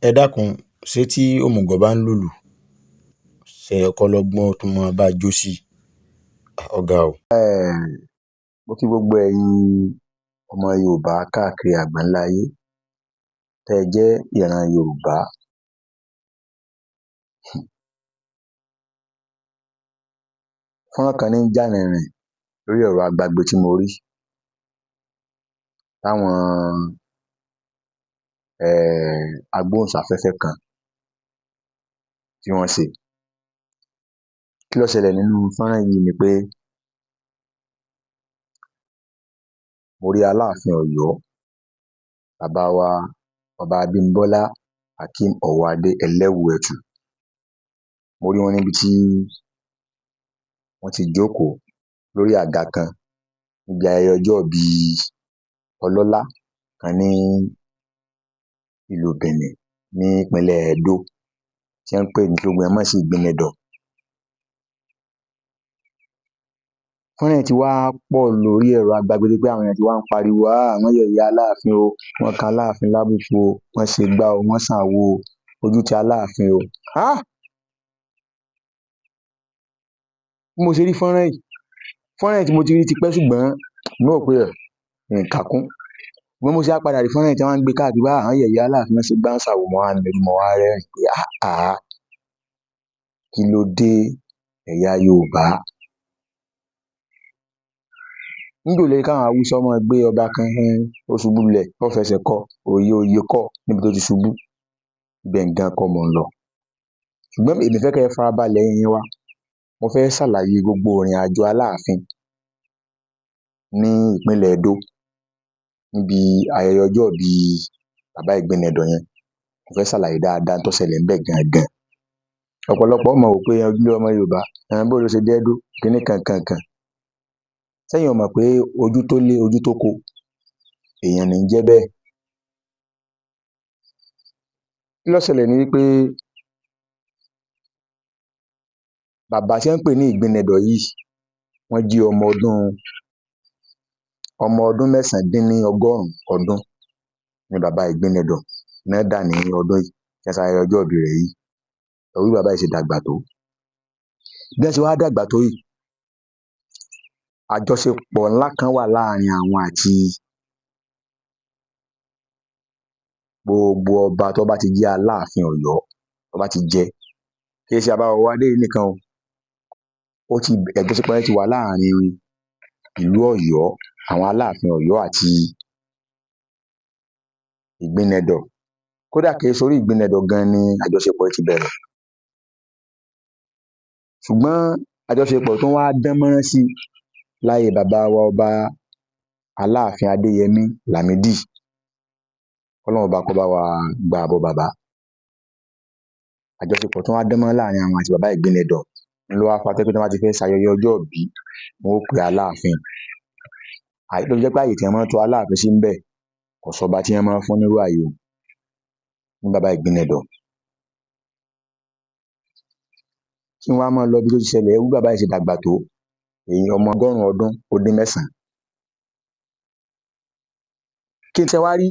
ẹ dákun, ṣé tí òmùgọ̀ bá ń lùlù ṣe yẹ kọ́lọ́gbọ́n ó tún máa bá a jó sí i? Ó ga o. Mo kí gbogbo ẹ̀yin ọmọ Yorùbá káàkiri àgbáńlá ayé tẹ́ ẹ jẹ́ ìran Yorùbá. Fọ́nrán kan ní ń jà rìnrìn lórí ẹ̀rọ agbagbe tí mo rí táwọn agbóhùnsáfẹ́fẹ́ kan tí wọ́n ṣe. Kí ló ṣẹlẹ̀ nínú fọ́nrán yìí ni pé mo rí Aláàfin Ọ̀yọ́, bàbá wa Ọba Abímbọ́lá Akeem Ọwọ́adé Ẹlẹ́wùẹ̀tù. Mo rí wọn níbi tí wọ́n ti jókòó lórí àga kan níbi ayẹyẹ ọjọ́òbí ọlọ́lá kan ní ìlú Benin ní ìpínlẹ̀ Edo tí wọ́n ń pè ní, tí gbogbo èèyàn mọ̀ sí Ìgbìnẹdọ̀. Fọ́nrán yìí ti wá pọ̀ lórí ẹ̀rọ agbagbe débi pé àwọn èèyàn ti wá ń pariwo wọ́n yẹ̀yẹ́ Aláàfin o, wọ́n kan Aláàfin lábùkù o, wọ́n ṣe gbá o, wọ́n ṣàwo o, ojú ti Aláàfin o. Bí mo ṣe rí fọ́nrán yìí tí mo ti rí tipẹ́ ṣùgbọ́n mo rò pé n kà á kún. Ṣùgbọ́n mo ṣe wá padà rí fọ́nrán yìí tí wọ́n ń gbé káàkiri wọ́n yẹ̀yẹ́ Aláàfin, wọ́n ṣe gbá wọ́n ṣàwo, mo wá mirí, mo wá rẹ́rìn-ín pé kí ló dé ẹ̀yà Yorùbá? Níjó ló yẹ káwọn Haúsá máa gbé ọba kan ó ṣubú lulẹ̀, ó fẹsẹ̀ kọ, òye kọ́ níbi tó ti ṣubú, ibẹ̀ gan kọ́ mò ń lọ. Ṣùgbọ́n èmi fẹ́ kẹ́ ẹ farabalẹ̀ ẹ̀yin èèyàn wa, mo fẹ́ ṣàlàyé gbogbo ìrìn àjò Aláàfin ní ìpínlẹ̀ Edo níbi ayẹyẹ ọjọ́òbí bàbá Ìgbìnẹdọ̀ yẹn. Mo fẹ́ ṣàlàyé dáadáa ohun tó ṣẹlẹ̀ ńbẹ̀ gangan. Ọ̀pọ̀lọpọ̀ ó máa wò pé ojúlówó ọmọ Yorùbá, bóo ló ṣe dé Edo, kíní kan nǹkan-nǹkan. Ṣẹ́yìn ò mọ̀ pé ojú tó lé ojú tó ko èèyàn ní ń jẹ́ bẹ́ẹ̀? Kí ló ṣẹlẹ̀ ni wípé bàbá tí wọ́n ń pè ní Ìgbìnẹdọ̀ yìí, wọ́n jí ọmọ ọdún 9 ọdún ni bàbá Ìgbìnẹdọ̀ náà dà ní ọdún yìí tí wọ́n ṣe ayẹyẹ ọjọ́òbí rẹ̀ yìí. Ẹ wo bí bàbá yìí ṣe dàgbà tó. Bí wọ́n ṣe wá dàgbà tó yìí, àjọṣepọ̀ ńlá kan wà láàrin àwọn àti gbogbo ọba tó bá ti jẹ́ Aláàfin Ọ̀yọ́, tó bá ti jẹ. Kì í ṣe bàbá Ọwọ́adé yìí nìkan o, àjọṣepọ̀ yẹn ti wà láàrin ìlú Ọ̀yọ́, àwọn Aláàfin Ọ̀yọ́ àti Ìgbìnẹdọ̀. Kódà kì í ṣorí Ìgbìnẹdọ̀ gan ni àjọṣepọ̀ yìí ti bẹ̀rẹ̀. Ṣùgbọ́n àjọṣepọ̀ tún wá dán mọ́rán sí i láyé bàbá wa Ọba Aláàfin Adéyẹmí Làmídì. Kọ́lọ́run ọba kó bá wa gba àbọ̀ bàbá. Àjọṣepọ̀ tún wá dán mọ́rán láàrin àwọn àti bàbá Ìgbìnẹdọ̀. Òun ló wá fà á tó jẹ́ pé tí wọ́n bá ti fẹ́ ṣayẹyẹ ọjọ́òbí, wọ́n ó pe Aláàfin. Ló fi jẹ́ pé àyè tí wọ́n máa ń tò Aláàfin sí ńbẹ̀, kò sọ́ba tí wọ́n máa ń fún nírú àyè un fún bàbá Ìgbìnẹdọ̀. Kí n wá máa lọ ibi tó ti ṣẹlẹ̀, ẹ wo bí bàbá yìí ṣe dàgbà tó, ọmọ 100 ọdún ó dín 9. Kí n ṣẹ wá rí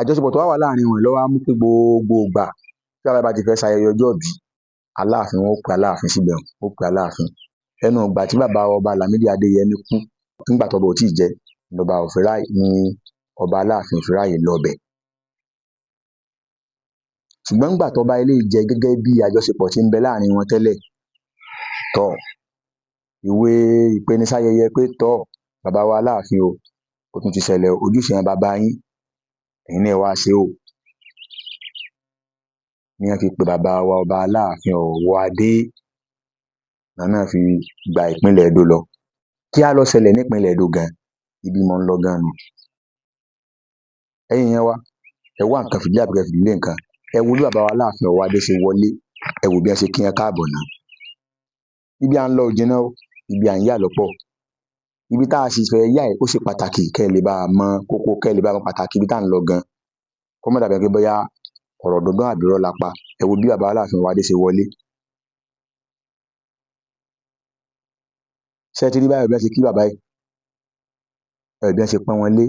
àjọṣepọ̀ tó wá wà láàrin wọn ló wá mú pé gbogbo ìgbà tí bàbá yìí bá ti fẹ́ ṣayẹyẹ ọjọ́òbí, Aláàfin, wọn ó pe Aláàfin síbẹ̀, wọn ó pe Aláàfin. Ẹnu ìgbà tí bàbá Ọba Làmídì Adéyẹmí kú, nígbà tọ́ba ò tíì jẹ, ni ọba Aláàfin ò fi ráàyè lọ bẹ̀. Ṣùgbọ́n nígbà tọ́ba eléyìí jẹ, gẹ́gẹ́ bí àjọṣepọ̀ tí ń bẹ láàrin wọn tẹ́lẹ̀, ìwé ìpenisáyẹyẹ pé bàbá wa Aláàfin o, ó tún ti ṣẹlẹ̀ o, ojúṣe àwọn bàbá yín, ẹ̀yin náà ẹ wá ṣe o. Ni wọ́n fi pe bàbá wa Ọba Aláàfin Ọwọ́adé, àwọn náà fi gba ìpínlẹ̀ Edo lọ. Kí wá ló ṣẹlẹ̀ nípínlẹ̀ Edo gan? Ibi mò ń lọ gan nu. Ẹ̀yin èèyàn wa, ẹ wá nǹkan fìdílé àbí kẹ́ fìdílé nǹkan. Ẹ wo bí bàbá wa Aláàfin Ọwọ́adé ṣe wọlé, ẹ wò bí wọ́n ṣe kí wọn káàbọ̀ náà. Ibi à ń lọ ò jìnnà o, ibi à ń yà ló pọ̀. Ibi tá a sì fẹ́ yà yìí ó ṣe pàtàkì kẹ́ ẹ lè bá a mọ kókó, kẹ́ ẹ lè bá a mọ pàtàkì ibi tá à ń lọ gan. Kó má dàbí ẹni pé bóyá ọ̀rọ̀ dọ̀gbọ́n àbí irọ́ la pa. Ẹ wo bí bàbá wa Aláàfin Ọwọ́adé ṣe wọlé. Ṣé ẹ ti rí báyìí bí wọ́n ṣe kí bàbá yìí? Ẹ wò bí wọ́n ṣe pọ́n wọn lé.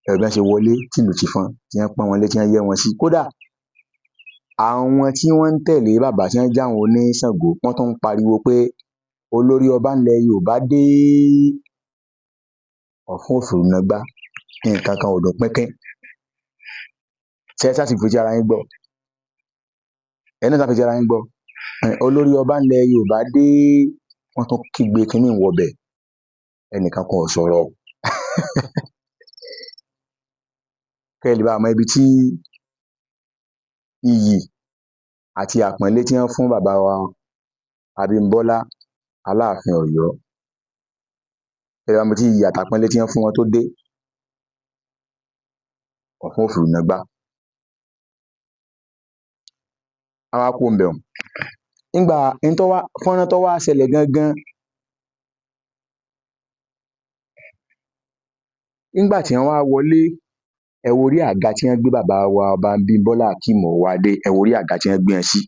ẹ̀rọ bí wọ́n ṣe wọlé tìlù tìfọn tí wọ́n pọ́n wọn lé tí wọ́n yẹ́ wọn sí. Kódà àwọn tí wọ́n ń tẹ̀lé bàbá tí wọ́n jẹ́ àwọn oníṣàngó wọ́n tún ń pariwo pé olórí ọba ńlẹ̀ Yorùbá dé, ọ̀fun òfurufú nàgbá, nǹkan kan ò dùn pínpín. Ṣé ẹ ṣáà ti fetí ara yín gbọ́? Ẹ náà ṣáà fetí ara yín gbọ́. Olórí ọba ńlẹ̀ Yorùbá dé, wọ́n tún kígbe kínní wọbẹ̀, ẹnìkan kan ò sọ̀rọ̀. Kẹ́ ẹ lè bá mọ ibi tí iyì àti àpọ́nlé tí wọ́n fún bàbá wa Abímbọ́lá Aláàfin Ọ̀yọ́, kẹ́ ẹ lè bá mọ ibi tí iyì àtàpọ́nlé tí wọ́n fún wọn tó dé, ọ̀fun òfurufú nàgbá. A wá kúrò ńbẹ̀ un. Nígbà fọ́nrán tó wá ṣẹlẹ̀ gangan, nígbà tí wọ́n wá wọlé, ẹ wo orí àga tí wọ́n gbé bàbá wa ọba Abímbọ́lá Akeem Ọwọ́adé, ẹ wo orí àga tí wọ́n gbé wọn sí.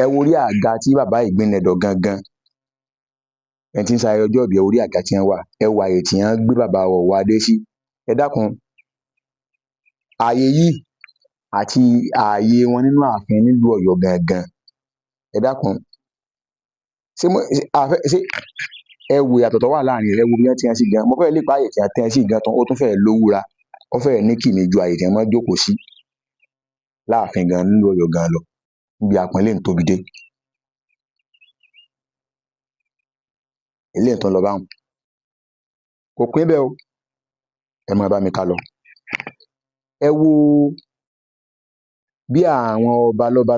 Ẹ wo orí àga tí bàbá Ìgbìnẹ̀dọ̀ gangan, ẹni tí ń ṣayẹyẹ ọjọ́ ìbí, ẹ wo orí àga tí wọ́n wà, ẹ wo ààyè tí wọ́n gbé bàbá wa Ọwọ́adé sí. Ẹ dákun, ààyè yìí àti ààyè wọn nínú ààfin nílùú Ọ̀yọ́ gangan, ẹ dákun, ṣé ẹ wo ìyàtọ̀ tó wà láàrin rẹ̀, ẹ wo bí wọ́n ti hàn sí gan. Mo fẹ́ lè pa ààyè tí wọ́n tẹ́ sí gan tán, ó tún fẹ́ẹ́ lówúra, ó fẹ́ẹ́ ní kìmí ju ààyè tí wọ́n máa ń jókòó sí láàfin gan nílùú Ọ̀yọ́ gan lọ, níbi àpọ́nlé ń tóbi dé. Eléyìí tó ń lọ báwọn kò pín bẹ́ẹ̀ o, ẹ máa bá mi ká lọ. Ẹ wo bí àwọn ọba lọ́ba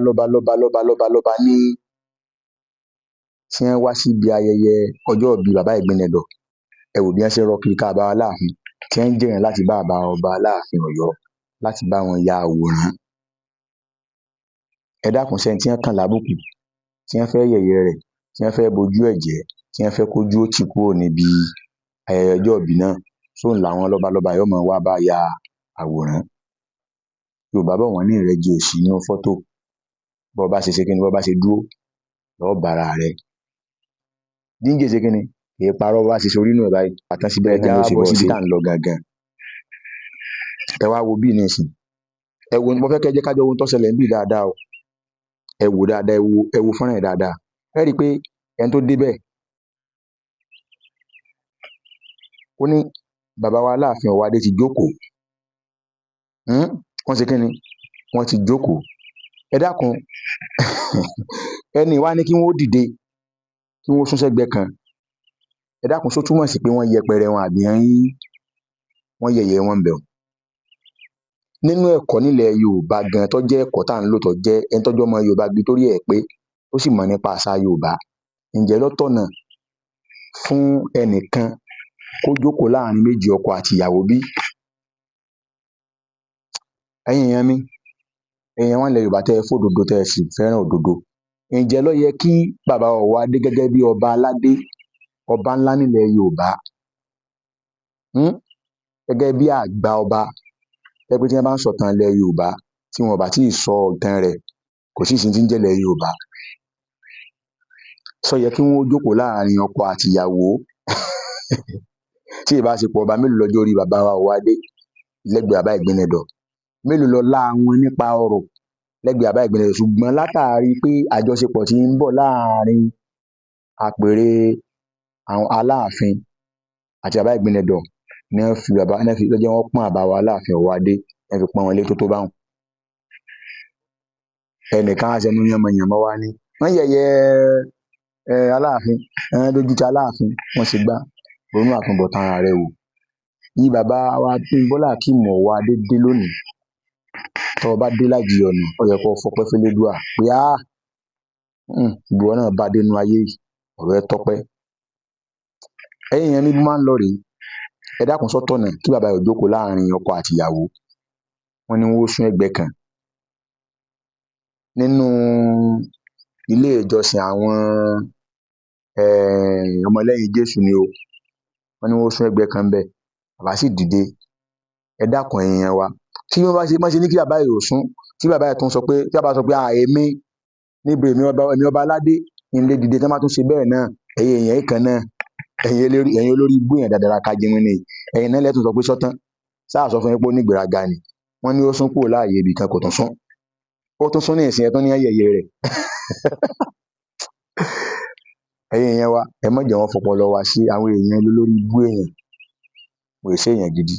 ní tí wọ́n wá síbi ayẹyẹ ọjọ́ ìbí bàbá Ìgbìnẹ̀dọ̀, ẹ wò bí wọ́n ṣe rọ́ kiri ká bàbá Aláàfin, tí wọ́n ń jẹ̀yàn láti bá bàbá ọba Aláàfin Ọ̀yọ́ láti bá wọn ya àwòrán. Ẹ dákun, ṣẹ́ni tí wọ́n kàn lábùkù, tí wọ́n fẹ́ yẹ̀yẹ́ rẹ̀, tí wọ́n fẹ́ bojú ẹ̀ jẹ́, tí wọ́n fẹ́ kójú ó tì kúrò níbi ayẹyẹ ọjọ́ ìbí náà, sóun làwọn lọ́balọ́ba yóò máa wá bá ya àwòrán. Yorùbá bọ̀ wọ́n ní ìrẹ́jẹ ò sí nínú fọ́tò, bọ́ bá ṣe ṣe kíni, bọ́ bá ṣe dúró lọ́ọ́ bára rẹ̀. Díngè ṣe kíni, kì í parọ́, bọ́ bá ṣe sorí nù ẹ̀ báyìí, àtàn síbẹ̀ náà ló ṣe bọ́ síbi tá à ń lọ gangan. Ẹ wá wo bí nísìn, ẹ wo, mo fẹ́ kẹ́ jẹ́ ká jọ wo ohun tó ṣẹlẹ̀ níbí dáadáa o. Ẹ wò dáadáa, ẹ wo fọ́nrán yẹn dáadáa. Ẹ rí i pé ẹni tó débẹ̀, ó ní bàbá wa Aláàfin Ọwọ́adé ti jókòó. Wọ́n ṣe kíni, wọ́n ti jókòó. Ẹ dákun, ẹni wá ní kí wọ́n ó dìde, kí wọ́n ó sún sẹ́gbẹ̀ẹ́ kan. Ẹ dákun, só túmọ̀ sí pé wọ́n yẹpẹrẹ wọn àbí wọ́n yẹ̀yẹ́ wọn ńbẹ̀ un. Nínú ẹ̀kọ́ nílẹ̀ Yorùbá gan tó jẹ́ ẹ̀kọ́ tá à ń lò, tó jẹ́ ẹni tọ́jú ọmọ Yorùbá gbé torí ẹ̀ pé ó sì mọ̀ nípa àṣà Yorùbá, ǹjẹ́ ló tọ̀nà fún ẹnìkan kó jókòó láàrin méjì ọkọ àti ìyàwó bí? Ẹ̀yin èèyàn mi, èèyàn wa ilẹ̀ Yorùbá tẹ́ ẹ fòdodo, tẹ́ ẹ sì fẹ́ràn òdodo, ǹjẹ́ ló yẹ kí bàbá Ọwọ́adé gẹ́gẹ́ bí ọba aládé, ọba ńlá nílẹ̀ Yorùbá, gẹ́gẹ́ bí àgbà ọba, jẹ́ pé tí wọ́n bá ń sọ̀tàn ilẹ̀ Yorùbá, tí wọn ò bá tíì sọ ìtàn rẹ̀, kò sí ìsìn tí ń jẹ́ ilẹ̀ Yorùbá. Ṣó yẹ kí wọ́n ó jókòó láàrin ọkọ àti ìyàwó? Tí ì bá ṣe pọ̀, ọba mélòó lọ́jọ́ orí bàbá wa Ọwọ́adé lẹ́gbẹ̀ẹ́ bàbá Ìgbìnẹ̀dọ̀? Mélòó lọlá wọn nípa ọrọ̀ lẹ́gbẹ̀ẹ́ bàbá Ìgbìnẹ̀dọ̀? Ṣùgbọ́n látàrí pé àjọṣepọ̀ tí ń bọ̀ láàrin àpèrè àwọn Aláàfin àti bàbá Ìgbìnẹ̀dọ̀ ní wọ́n fi bàbá, ní wọ́n jẹ́ wọ́n pọ́n bàbá wa Aláàfin Ọwọ́adé, ní wọ́n fi pọ́n wọn lé tó tó báwọn. Ẹnìkan á ṣẹnu yànmọ̀yànmọ̀ wá ní wọ́n yẹ̀yẹ́ Aláàfin, wọ́n dójú ti Aláàfin, wọ́n ṣe gbá. Ronú àtúnbọ̀tán ara rẹ wò. Bí bàbá wa Abímbọ́lá Akeem Ọwọ́adé dé lónìí, tó o bá dé lájì ọ̀nà, ó yẹ kó o fọpẹ́ f'Elédùà pé ìwọ náà bá dé nínú ayé yìí, ọ̀rọ̀ ẹ tọ́pẹ́. Ẹ̀yin èèyàn mi, bí máa ń lọ rèé, ẹ dákun, só tọ̀nà kí bàbá yìí jókòó láàrin ọkọ àti ìyàwó? Wọ́n ní wọ́n ó sún ẹ̀gbẹ́ kan. Nínú ilé ìjọsìn àwọn ọmọlẹ́yìn Jésù ni o, wọ́n ní wọ́n ó sún ẹ̀gbẹ́ kan ńbẹ̀, bàbá sì dìde. Ẹ dákun ẹ̀yin èèyàn wa, tí wọ́n bá ṣe ní kí bàbá yìí ò sún, tí bàbá yìí tún sọ pé, tí bàbá sọ pé èmi níbi èmi ọba aládé ń lè dìde, tí wọ́n bá tún ṣe bẹ́ẹ̀ náà, ẹ̀yin èèyàn kan náà, ẹ̀yin olórí ibú èèyàn dáadáa ká jẹun ní, ẹ̀yin náà lẹ́tùn sọ pé sọ́tán. sáà sọ fún yín pé ó ní ìgbéraga ni wọ́n ní ó sún kúrò láàyè ibì kan kò tún sún, ó tún sún ní ìsìn ẹ tún ní yẹ̀yẹ́ rẹ̀. Ẹ̀yin èèyàn wa ẹ má jẹ́ wọ́n fọpọlọ wa sí àwọn èèyàn lólórí ibú èèyàn, wọn è ṣèèyàn gidi.